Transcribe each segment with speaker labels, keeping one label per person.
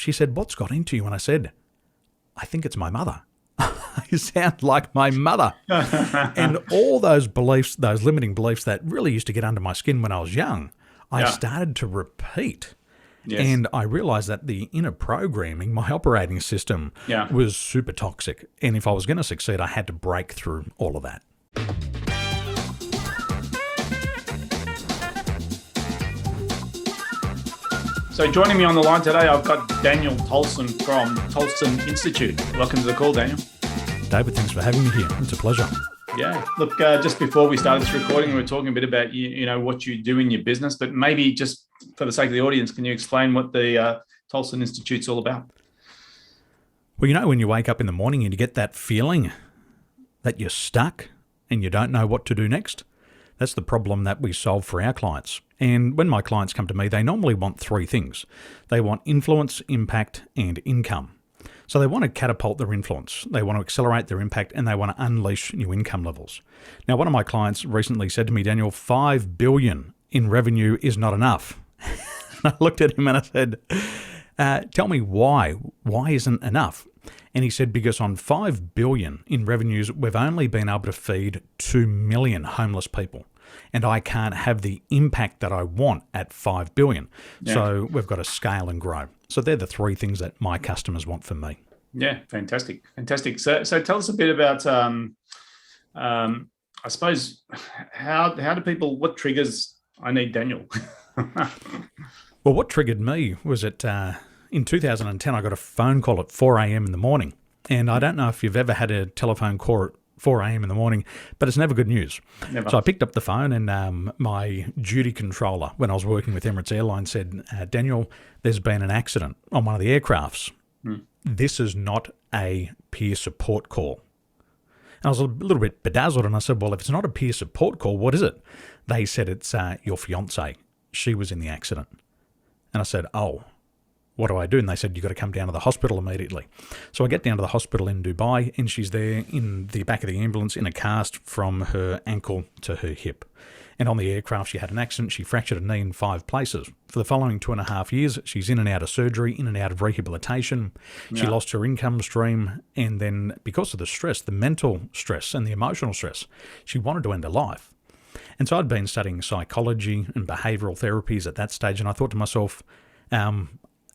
Speaker 1: She said, "What's got into you?" And I said, "I think it's my mother." You sound like my mother. And all those beliefs, those limiting beliefs that really used to get under my skin when I was young, I started to repeat. Yes. And I realized that the inner programming, my operating system, was super toxic. And if I was going to succeed, I had to break through all of that.
Speaker 2: So joining me on the line today, I've got Daniel Tolson from Tolson Institute. Welcome to the call, Daniel.
Speaker 1: David, thanks for having me here. It's a pleasure.
Speaker 2: Yeah. Look, just before we started this recording, we were talking a bit about what you do in your business, but maybe just for the sake of the audience, can you explain what the Tolson Institute's all about?
Speaker 1: Well, when you wake up in the morning and you get that feeling that you're stuck and you don't know what to do next, that's the problem that we solve for our clients. And when my clients come to me, they normally want three things. They want influence, impact, and income. So they want to catapult their influence, they want to accelerate their impact, and they want to unleash new income levels. Now, one of my clients recently said to me, "Daniel, $5 billion in revenue is not enough." And I looked at him and I said, "Tell me why. Why isn't enough?" And he said, "Because on $5 billion in revenues, we've only been able to feed 2 million homeless people. And I can't have the impact that I want at $5 billion. Yeah. So we've got to scale and grow." So they're the three things that my customers want from me.
Speaker 2: Yeah, fantastic. So tell us a bit about, I suppose, how do people, what triggers I need Daniel?
Speaker 1: Well, what triggered me was in 2010, I got a phone call at 4 a.m. in the morning. And I don't know if you've ever had a telephone call at 4 a.m. in the morning, but it's never good news. Never. So I picked up the phone and my duty controller, when I was working with Emirates Airlines, said, "Daniel, there's been an accident on one of the aircrafts. This is not a peer support call." And I was a little bit bedazzled and I said, "Well, if it's not a peer support call, what is it?" They said, "It's your fiance. She was in the accident." And I said, "Oh, what do I do?" And they said, "You've got to come down to the hospital immediately." So I get down to the hospital in Dubai and she's there in the back of the ambulance in a cast from her ankle to her hip. And on the aircraft, she had an accident. She fractured a knee in 5 places. For the following 2.5 years, she's in and out of surgery, in and out of rehabilitation. She lost her income stream. And then because of the stress, the mental stress and the emotional stress, she wanted to end her life. And so I'd been studying psychology and behavioural therapies at that stage. And I thought to myself,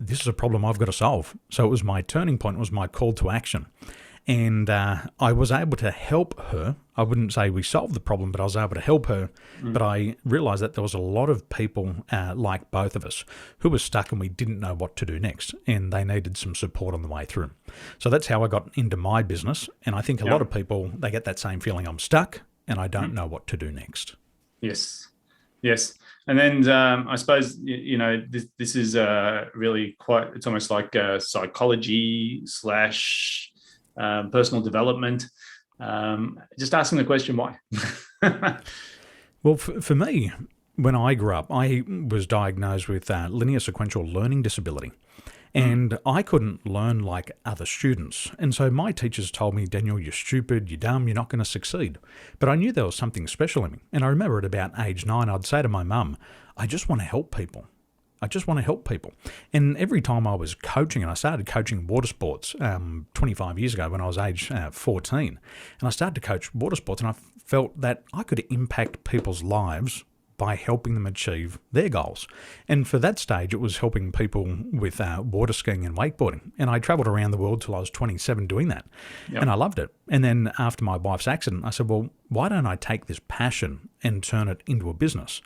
Speaker 1: this is a problem I've got to solve. So it was my turning point, it was my call to action. And I was able to help her. I wouldn't say we solved the problem, but I was able to help her. But I realized that there was a lot of people like both of us who were stuck and we didn't know what to do next. And they needed some support on the way through. So that's how I got into my business. And I think a lot of people, they get that same feeling, I'm stuck and I don't know what to do next.
Speaker 2: Yes. And then I suppose, this is really quite, it's almost like psychology / personal development. Just asking the question, why?
Speaker 1: Well, for me, when I grew up, I was diagnosed with linear sequential learning disability. And I couldn't learn like other students. And so my teachers told me, "Daniel, you're stupid, you're dumb, you're not going to succeed." But I knew there was something special in me. And I remember at about age 9, I'd say to my mum, "I just want to help people. I just want to help people." And every time I was coaching, and I started coaching water sports 25 years ago when I was age 14, and I started to coach water sports and I felt that I could impact people's lives by helping them achieve their goals. And for that stage, it was helping people with water skiing and wakeboarding. And I travelled around the world till I was 27 doing that. And I loved it. And then after my wife's accident, I said, well, why don't I take this passion and turn it into a business?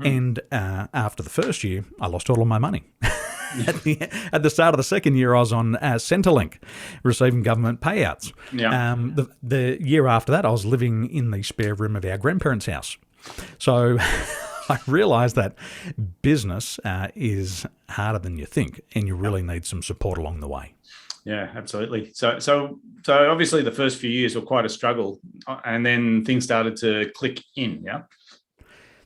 Speaker 1: And after the first year, I lost all of my money. At the start of the second year, I was on Centrelink, receiving government payouts. The year after that, I was living in the spare room of our grandparents' house. So I realized that business is harder than you think, and you really need some support along the way.
Speaker 2: Yeah, absolutely. So obviously the first few years were quite a struggle, and then things started to click in. Yeah.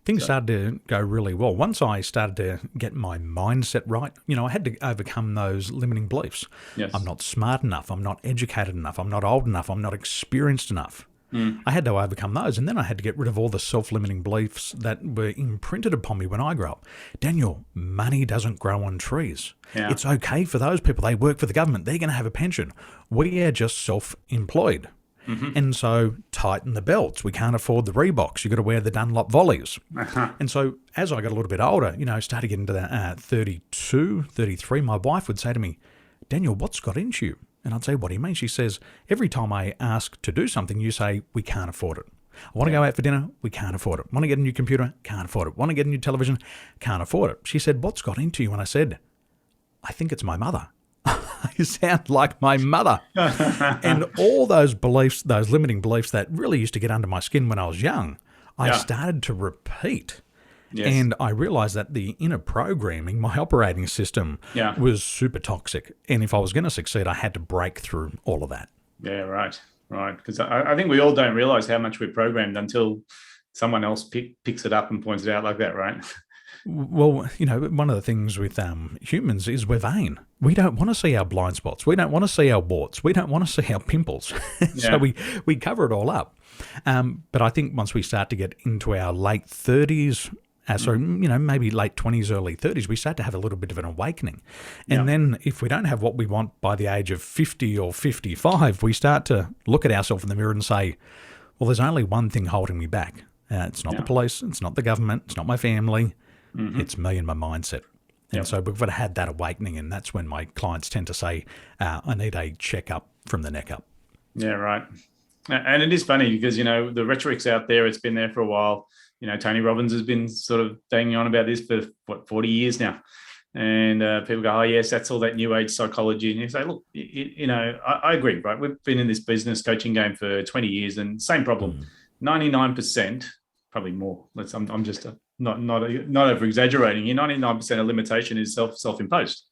Speaker 2: Things
Speaker 1: started to go really well. Once I started to get my mindset right, I had to overcome those limiting beliefs.
Speaker 2: Yes.
Speaker 1: I'm not smart enough. I'm not educated enough. I'm not old enough. I'm not experienced enough.
Speaker 2: Mm.
Speaker 1: I had to overcome those. And then I had to get rid of all the self-limiting beliefs that were imprinted upon me when I grew up. Daniel, money doesn't grow on trees.
Speaker 2: Yeah.
Speaker 1: It's okay for those people. They work for the government. They're going to have a pension. We are just self-employed.
Speaker 2: Mm-hmm.
Speaker 1: And so tighten the belts. We can't afford the Reeboks. You've got to wear the Dunlop volleys.
Speaker 2: Uh-huh.
Speaker 1: And so as I got a little bit older, started getting to that 32, 33, my wife would say to me, Daniel, what's got into you? And I'd say, what do you mean? She says, every time I ask to do something, you say, we can't afford it. I want to go out for dinner, we can't afford it. Want to get a new computer, can't afford it. Want to get a new television, can't afford it. She said, what's got into you? And I said, I think it's my mother. You sound like my mother. And all those beliefs, those limiting beliefs that really used to get under my skin when I was young, I started to repeat.
Speaker 2: Yes.
Speaker 1: And I realized that the inner programming, my operating system, was super toxic. And if I was going to succeed, I had to break through all of that.
Speaker 2: Yeah, right. Because I think we all don't realize how much we're programmed until someone else picks it up and points it out like that, right?
Speaker 1: Well, one of the things with humans is we're vain. We don't want to see our blind spots. We don't want to see our warts. We don't want to see our pimples. So we cover it all up. But I think once we start to get into our late 30s, maybe late 20s, early 30s, we start to have a little bit of an awakening. And then if we don't have what we want by the age of 50 or 55, we start to look at ourselves in the mirror and say, well, there's only one thing holding me back. It's not the police. It's not the government. It's not my family. Mm-hmm. It's me and my mindset. And so we've got to have that awakening. And that's when my clients tend to say, I need a checkup from the neck up.
Speaker 2: Yeah, right. And it is funny because, the rhetoric's out there. It's been there for a while. Tony Robbins has been sort of banging on about this for 40 years now. And people go, oh, yes, that's all that new age psychology. And you say, look, I agree, right? We've been in this business coaching game for 20 years and same problem. 99%, probably more. I'm just not over exaggerating here. 99% of limitation is self-imposed.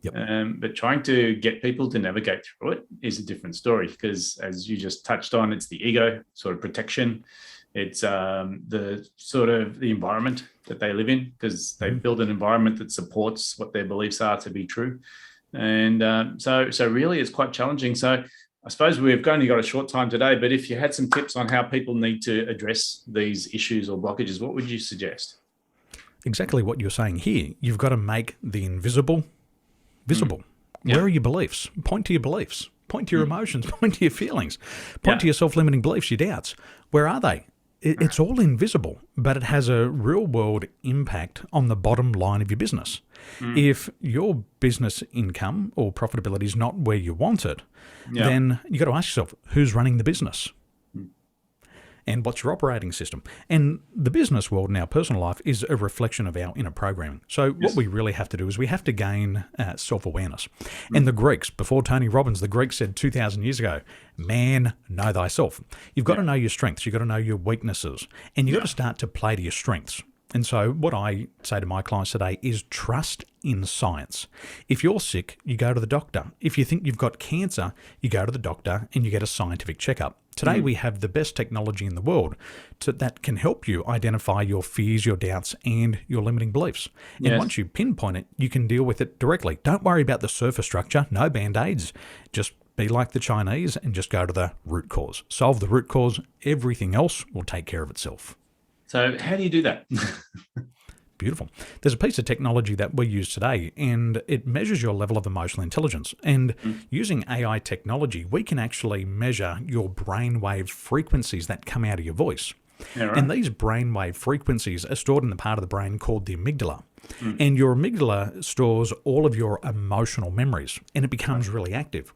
Speaker 1: Yep.
Speaker 2: But trying to get people to navigate through it is a different story because, as you just touched on, it's the ego sort of protection. It's the sort of the environment that they live in because they build an environment that supports what their beliefs are to be true. And so really it's quite challenging. So I suppose we've only got a short time today, but if you had some tips on how people need to address these issues or blockages, what would you suggest?
Speaker 1: Exactly what you're saying here. You've got to make the invisible visible. Where are your beliefs? Point to your beliefs. Point to your emotions. Point to your feelings. Point to your self-limiting beliefs, your doubts. Where are they? It's all invisible, but it has a real-world impact on the bottom line of your business. If your business income or profitability is not where you want it, then you got to ask yourself, who's running the business? And what's your operating system? And the business world in our personal life is a reflection of our inner programming. So what we really have to do is we have to gain self-awareness. And the Greeks, before Tony Robbins, the Greeks said 2,000 years ago, man, know thyself. You've got to know your strengths. You've got to know your weaknesses. And you've got to start to play to your strengths. And so what I say to my clients today is trust in science. If you're sick, you go to the doctor. If you think you've got cancer, you go to the doctor and you get a scientific checkup. Today we have the best technology in the world that can help you identify your fears, your doubts, and your limiting beliefs. And once you pinpoint it, you can deal with it directly. Don't worry about the surface structure. No Band-Aids. Just be like the Chinese and just go to the root cause. Solve the root cause. Everything else will take care of itself.
Speaker 2: So how do you do that?
Speaker 1: Beautiful. There's a piece of technology that we use today, and it measures your level of emotional intelligence. And using AI technology, we can actually measure your brainwave frequencies that come out of your voice. Yeah, right. And these brainwave frequencies are stored in the part of the brain called the amygdala. And your amygdala stores all of your emotional memories, and it becomes really active.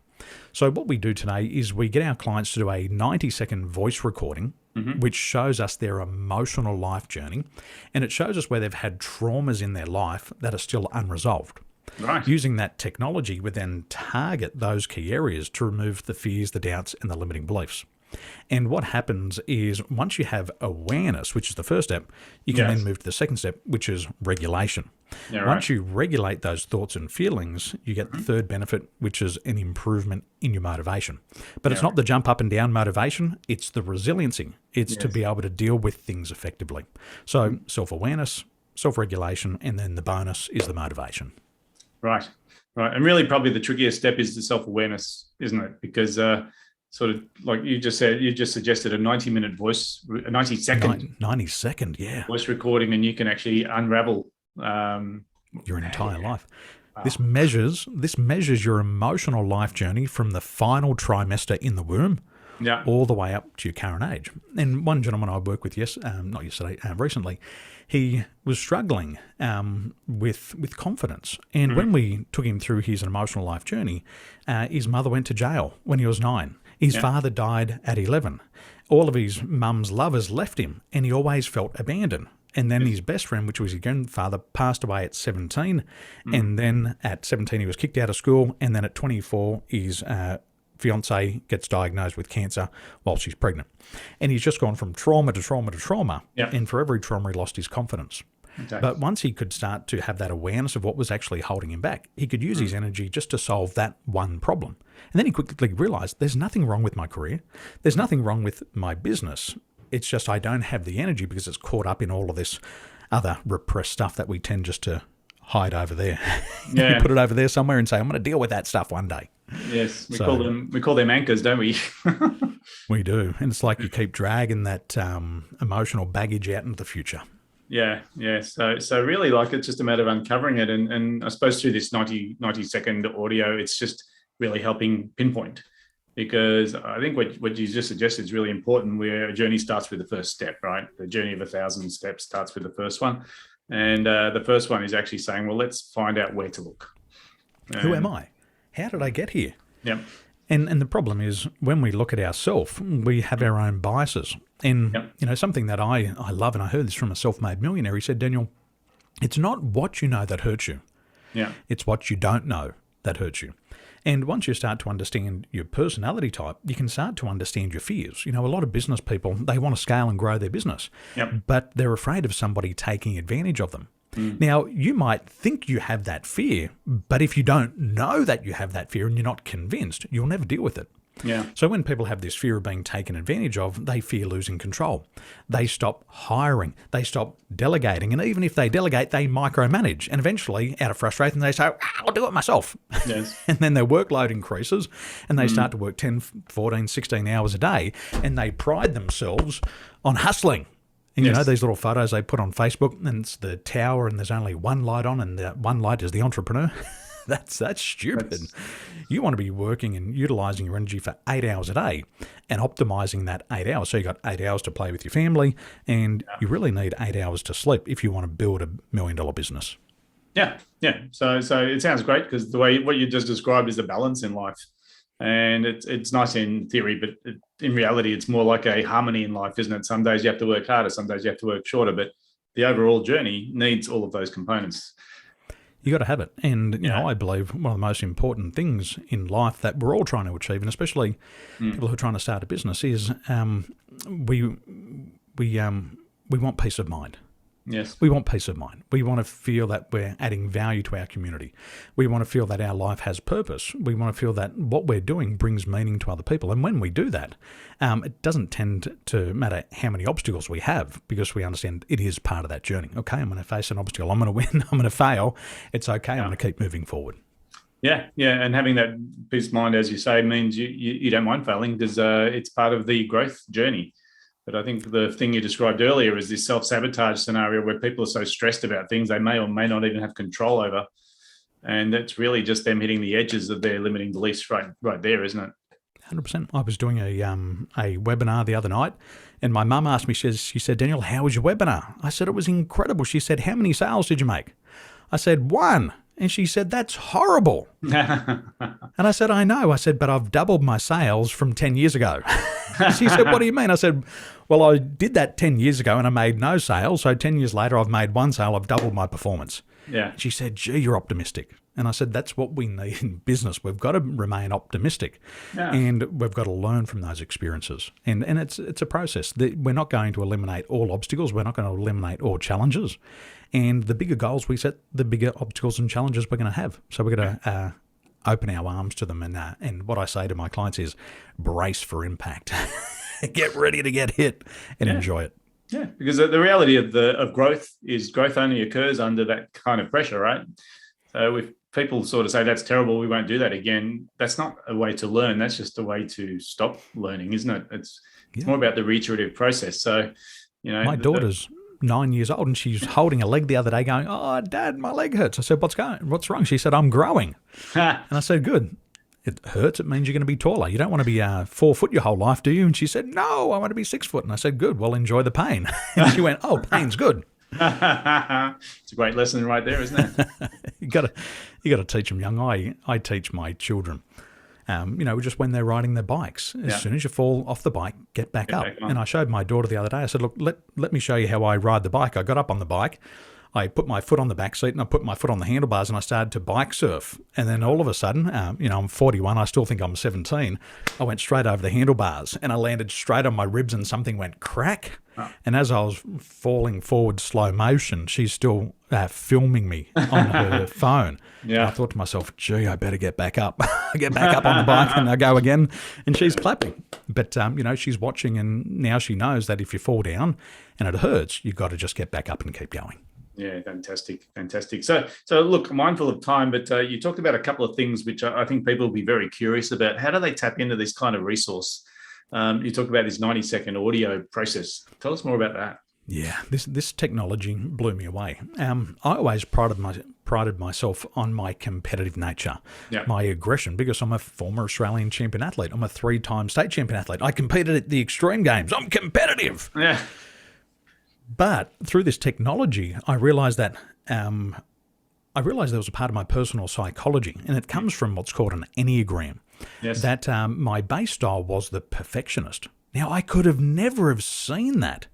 Speaker 1: So what we do today is we get our clients to do a 90-second voice recording, which shows us their emotional life journey, and it shows us where they've had traumas in their life that are still unresolved. Right. Using that technology, we then target those key areas to remove the fears, the doubts, and the limiting beliefs. And what happens is once you have awareness, which is the first step, you can then move to the second step, which is regulation. Yeah, once you regulate those thoughts and feelings, you get the third benefit, which is an improvement in your motivation. But it's not the jump up and down motivation, it's the resiliency. It's to be able to deal with things effectively. So self-awareness, self-regulation, and then the bonus is the motivation.
Speaker 2: Right. And really probably the trickiest step is the self-awareness, isn't it? Because sort of like you just said, you just suggested a 90-minute voice, a 90-second
Speaker 1: 90-second, yeah.
Speaker 2: voice recording, and you can actually unravel
Speaker 1: Your entire life.
Speaker 2: Wow.
Speaker 1: This measures your emotional life journey from the final trimester in the womb all the way up to your current age. And one gentleman I worked with recently, he was struggling with confidence. And when we took him through his emotional life journey, his mother went to jail when he was 9. His father died at 11. All of his mum's lovers left him, and he always felt abandoned. And then his best friend, which was his grandfather, passed away at 17. And then at 17, he was kicked out of school. And then at 24, his fiancée gets diagnosed with cancer while she's pregnant. And he's just gone from trauma to trauma to trauma. And for every trauma, he lost his confidence. Okay. But once he could start to have that awareness of what was actually holding him back, he could use his energy just to solve that one problem. And then he quickly realized there's nothing wrong with my career. There's nothing wrong with my business. It's just I don't have the energy because it's caught up in all of this other repressed stuff that we tend just to hide over there. You put it over there somewhere and say, I'm going to deal with that stuff one day.
Speaker 2: Yes, we call them anchors, don't we?
Speaker 1: We do. And it's like you keep dragging that emotional baggage out into the future.
Speaker 2: Yeah. So really, like, it's just a matter of uncovering it. And I suppose through this 90-second audio, it's just really helping pinpoint. Because I think what you just suggested is really important, where a journey starts with the first step, right? The journey of 1,000 steps starts with the first one. And the first one is actually saying, well, let's find out where to look.
Speaker 1: Who am I? How did I get here?
Speaker 2: Yep.
Speaker 1: And the problem is when we look at ourselves, we have our own biases. And, something that I love, and I heard this from a self-made millionaire, he said, Daniel, it's not what you know that hurts you. Yeah. It's what you don't know that hurts you. And once you start to understand your personality type, you can start to understand your fears. A lot of business people, they want to scale and grow their business, but they're afraid of somebody taking advantage of them. Now, you might think you have that fear, but if you don't know that you have that fear and you're not convinced, you'll never deal with it. Yeah. So when people have this fear of being taken advantage of, they fear losing control. They stop hiring. They stop delegating. And even if they delegate, they micromanage. And eventually, out of frustration, they say, I'll do it myself. Yes. And then their workload increases and they start to work 10, 14, 16 hours a day. And they pride themselves on hustling. And, these little photos they put on Facebook, and it's the tower and there's only one light on, and that one light is the entrepreneur. That's stupid. You want to be working and utilizing your energy for 8 hours a day and optimizing that 8 hours. So you got 8 hours to play with your family, and you really need 8 hours to sleep if you want to build $1 million business.
Speaker 2: Yeah. So it sounds great, because the way what you just described is a balance in life, and it's nice in theory, but in reality, it's more like a harmony in life, isn't it? Some days you have to work harder, some days you have to work shorter, but the overall journey needs all of those components.
Speaker 1: You got to have it. And, I believe one of the most important things in life that we're all trying to achieve, and especially people who are trying to start a business, is we want peace of mind. Yes. We want peace of mind. We want to feel that we're adding value to our community. We want to feel that our life has purpose. We want to feel that what we're doing brings meaning to other people. And when we do that, it doesn't tend to matter how many obstacles we have, because we understand it is part of that journey. Okay, I'm going to face an obstacle. I'm going to win. I'm going to fail. It's okay. I'm going to keep moving forward. Yeah.
Speaker 2: And having that peace of mind, as you say, means you don't mind failing, because it's part of the growth journey. But I think the thing you described earlier is this self-sabotage scenario where people are so stressed about things they may or may not even have control over. And that's really just them hitting the edges of their limiting beliefs right there, isn't it?
Speaker 1: 100%. I was doing a webinar the other night, and my mum asked me, she said, Daniel, how was your webinar? I said, it was incredible. She said, how many sales did you make? I said, 1. And she said, that's horrible. And I said, I know. I said, but I've doubled my sales from 10 years ago. She said, what do you mean? I said, well, I did that 10 years ago and I made no sales. So 10 years later, I've made 1 sale. I've doubled my performance. Yeah. She said, gee, you're optimistic. And I said, that's what we need in business. We've got to remain optimistic, and we've got to learn from those experiences. And it's a process. We're not going to eliminate all obstacles. We're not going to eliminate all challenges. And the bigger goals we set, the bigger obstacles and challenges we're going to have. So we're going to open our arms to them. And what I say to my clients is brace for impact. Get ready to get hit and enjoy it.
Speaker 2: Yeah, because the reality of growth is growth only occurs under that kind of pressure, right? So if people sort of say that's terrible, we won't do that again. That's not a way to learn. That's just a way to stop learning, isn't it? It's more about the reiterative process. So,
Speaker 1: my daughter's 9 years old and she's holding a leg the other day going, "Oh, Dad, my leg hurts." I said, "What's wrong?" She said, "I'm growing." And I said, "Good. It hurts. It means you're going to be taller. You don't want to be 4 foot your whole life, do you?" And she said, "No, I want to be 6 foot." And I said, "Good. Well, enjoy the pain." And she went, "Oh, pain's good."
Speaker 2: It's a great lesson right there, isn't it?
Speaker 1: you got to teach them young. I teach my children, just when they're riding their bikes, as soon as you fall off the bike, get back up. And I showed my daughter the other day. I said, "Look, let me show you how I ride the bike." I got up on the bike. I put my foot on the back seat and I put my foot on the handlebars and I started to bike surf. And then all of a sudden, I'm 41. I still think I'm 17. I went straight over the handlebars and I landed straight on my ribs and something went crack. Oh. And as I was falling forward slow motion, she's still filming me on her phone. Yeah. And I thought to myself, gee, I better get back up. I get back up on the bike and I go again. And she's clapping. But, she's watching and now she knows that if you fall down and it hurts, you've got to just get back up and keep going.
Speaker 2: Yeah, fantastic. So look, mindful of time, but you talked about a couple of things which I think people will be very curious about. How do they tap into this kind of resource? You talk about this 90-second audio process. Tell us more about that.
Speaker 1: Yeah, this technology blew me away. I always prided myself on my competitive nature, my aggression, because I'm a former Australian champion athlete. I'm a 3-time state champion athlete. I competed at the Extreme Games. I'm competitive.
Speaker 2: Yeah.
Speaker 1: But through this technology, I realized that there was a part of my personal psychology, and it comes from what's called an Enneagram. Yes. That my base style was the perfectionist. Now, I could have never have seen that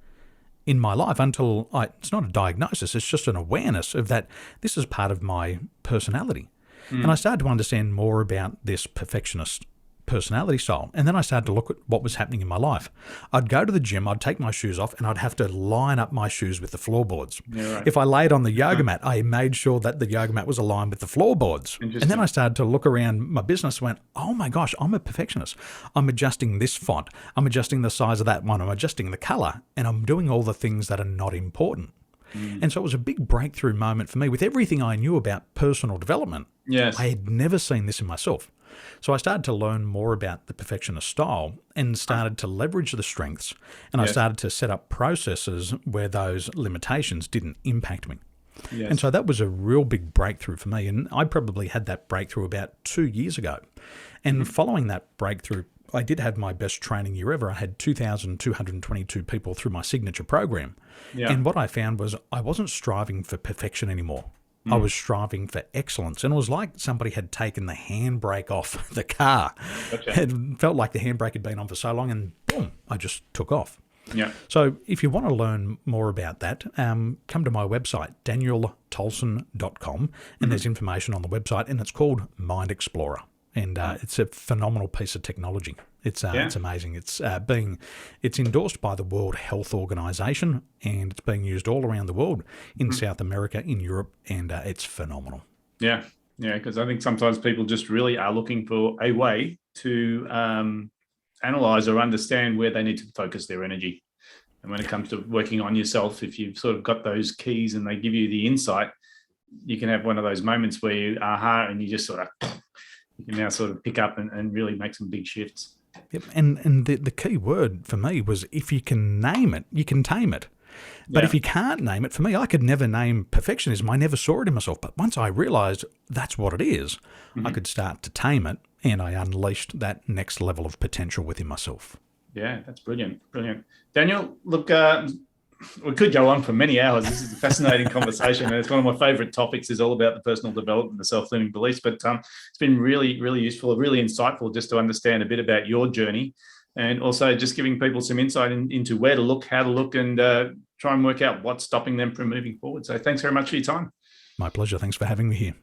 Speaker 1: in my life until it's not a diagnosis, it's just an awareness of that this is part of my personality. And I started to understand more about this perfectionist personality style. And then I started to look at what was happening in my life. I'd go to the gym, I'd take my shoes off, and I'd have to line up my shoes with the floorboards. Yeah, right. If I laid on the yoga mat, I made sure that the yoga mat was aligned with the floorboards. And then I started to look around my business and went, oh my gosh, I'm a perfectionist. I'm adjusting this font. I'm adjusting the size of that one. I'm adjusting the color. And I'm doing all the things that are not important. And so it was a big breakthrough moment for me. With everything I knew about personal development, I had never seen this in myself. So I started to learn more about the perfectionist style and started to leverage the strengths. And I started to set up processes where those limitations didn't impact me. Yes. And so that was a real big breakthrough for me. And I probably had that breakthrough about 2 years ago. And following that breakthrough, I did have my best training year ever. I had 2,222 people through my signature program. Yeah. And what I found was I wasn't striving for perfection anymore. I was striving for excellence. And it was like somebody had taken the handbrake off the car. Gotcha. It felt like the handbrake had been on for so long and boom, I just took off. Yeah. So if you want to learn more about that, come to my website, danieltolson.com, and there's information on the website, and it's called Mind Explorer. And it's a phenomenal piece of technology. It's amazing. It's endorsed by the World Health Organization, and it's being used all around the world in South America, in Europe, and it's phenomenal.
Speaker 2: Yeah, because I think sometimes people just really are looking for a way to analyze or understand where they need to focus their energy. And when it comes to working on yourself, if you've sort of got those keys and they give you the insight, you can have one of those moments where you aha, and you just sort of you can now sort of pick up and really make some big shifts.
Speaker 1: Yep. And the key word for me was if you can name it, you can tame it. But if you can't name it, for me, I could never name perfectionism. I never saw it in myself. But once I realized that's what it is, I could start to tame it, and I unleashed that next level of potential within myself.
Speaker 2: Yeah, that's brilliant. Brilliant. Daniel, look, we could go on for many hours. This is a fascinating conversation, and it's one of my favorite topics is all about the personal development, the self-limiting beliefs. But it's been really, really useful, really insightful just to understand a bit about your journey, and also just giving people some insight into where to look, how to look, and try and work out what's stopping them from moving forward. So thanks very much for your time.
Speaker 1: My pleasure. Thanks for having me here.